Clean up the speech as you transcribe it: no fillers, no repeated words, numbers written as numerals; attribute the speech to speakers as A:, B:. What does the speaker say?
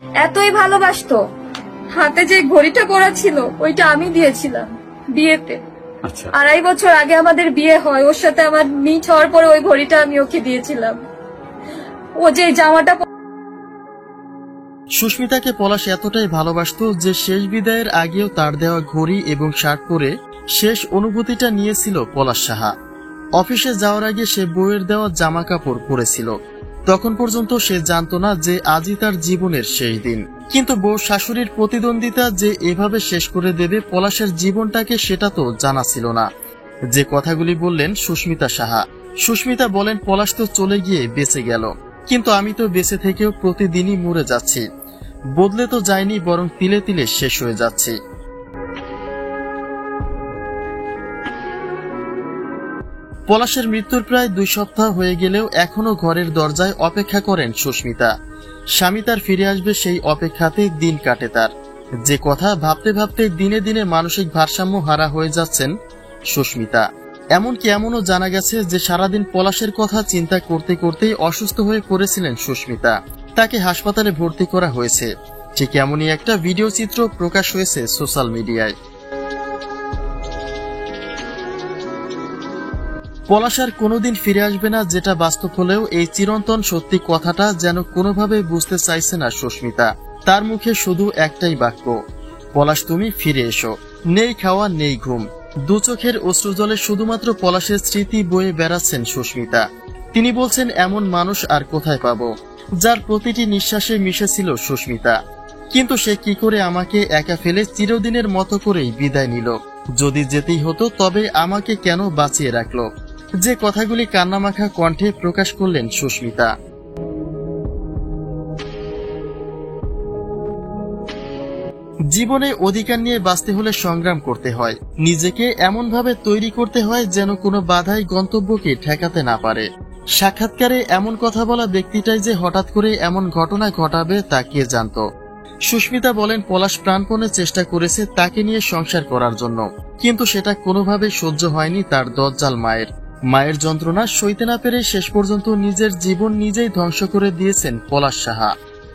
A: এতই ভালোবাসতো, হাতে যে ঘড়িটা পরা ছিল ওইটা আমি দিয়েছিলাম বিয়েতে।
B: আচ্ছা,
A: 2.5 বছর আগে আমাদের বিয়ে হয়, ওর সাথে আমার মিট হওয়ার পরে ওই ঘড়িটা আমি ওকে দিয়েছিলাম। ও যে জামাটা
C: সুস্মিতাকে পলাশ এতটাই ভালোবাসতো যে শেষ বিদায়ের আগেও তার দেওয়া ঘড়ি এবং শার্ট পরে শেষ অনুভূতিটা নিয়েছিল পলাশ সাহা। অফিসে যাওয়ার আগে সে বউয়ের দেওয়া জামা কাপড় পরেছিল। তখন পর্যন্ত সে জানতো না যে আজই তার জীবনের শেষ দিন। কিন্তু বউ শাশুড়ির প্রতিদ্বন্দ্বিতা যে এভাবে শেষ করে দেবে পলাশের জীবনটাকে, সেটা তো জানা ছিল না। যে কথাগুলি বললেন সুস্মিতা সাহা। সুস্মিতা বলেন, পলাশ তো চলে গিয়ে বেঁচে গেল, কিন্তু আমি তো বেঁচে থেকেও প্রতিদিনই মরে যাচ্ছি। বদলে তো যায়নি, বরং তিলে তিলে শেষ হয়ে যাচ্ছি। পলাশের মৃত্যুর প্রায় 2 সপ্তাহ হয়ে গেলেও এখনো ঘরের দরজায় অপেক্ষা করেন সুস্মিতা। স্বামী তার ফিরে আসবে সেই অপেক্ষাতে দিন কাটে তার। যে কথা ভাবতে ভাবতে দিনে দিনে মানসিক ভারসাম্য হারা হয়ে যাচ্ছেন সুস্মিতা। এমনকি এমনও জানা গেছে যে সারাদিন পলাশের কথা চিন্তা করতে করতেই অসুস্থ হয়ে পড়েছিলেন সুস্মিতা। তাকে হাসপাতালে ভর্তি করা হয়েছে। ঠিক এমনই একটা ভিডিও চিত্র প্রকাশ হয়েছে সোশ্যাল মিডিয়ায়। পলাশ আর কোনোদিন ফিরে আসবে না, যেটা বাস্তব হলেও এই চিরন্তন সত্যি কথাটা যেন কোনোভাবে বুঝতে চাইছে না সুস্মিতা। তার মুখে শুধু একটাই বাক্য, পলাশ তুমি ফিরে এসো। নেই খাওয়া নেই ঘুম, 2 চোখের অশ্রুজলে শুধুমাত্র পলাশের স্মৃতি বয়ে বেড়াচ্ছেন সুস্মিতা। তিনি বলছেন, এমন মানুষ আর কোথায় পাবো যার প্রতিটি নিঃশ্বাসে মিশেছিল সুস্মিতা। কিন্তু সে কি করে আমাকে একা ফেলে চিরদিনের মতো করেই বিদায় নিল? যদি যেতেই হতো তবে আমাকে কেন বাঁচিয়ে রাখলো? যে কথাগুলি কান্নামাখা কণ্ঠে প্রকাশ করলেন সুস্মিতা। জীবনে অধিকার নিয়ে বাঁচতে হলে সংগ্রাম করতে হয়, নিজেকে এমনভাবে তৈরি করতে হয় যেন কোনো বাধাই গন্তব্যকে ঠেকাতে না পারে। সাক্ষাৎকারে এমন কথা বলা ব্যক্তিটাই যে হঠাৎ করে এমন ঘটনা ঘটাবে তা কে জানত। সুস্মিতা বলেন, পলাশ প্রাণপণে চেষ্টা করেছে তাকে নিয়ে সংসার করার জন্য, কিন্তু সেটা কোনোভাবে সহ্য হয়নি তার দজ্জাল মায়ের। মায়ের যন্ত্রণা সইতে না পেরে শেষ পর্যন্ত নিজের জীবন নিজেই ধ্বংস করে দিয়েছেন পলাশ সাহা।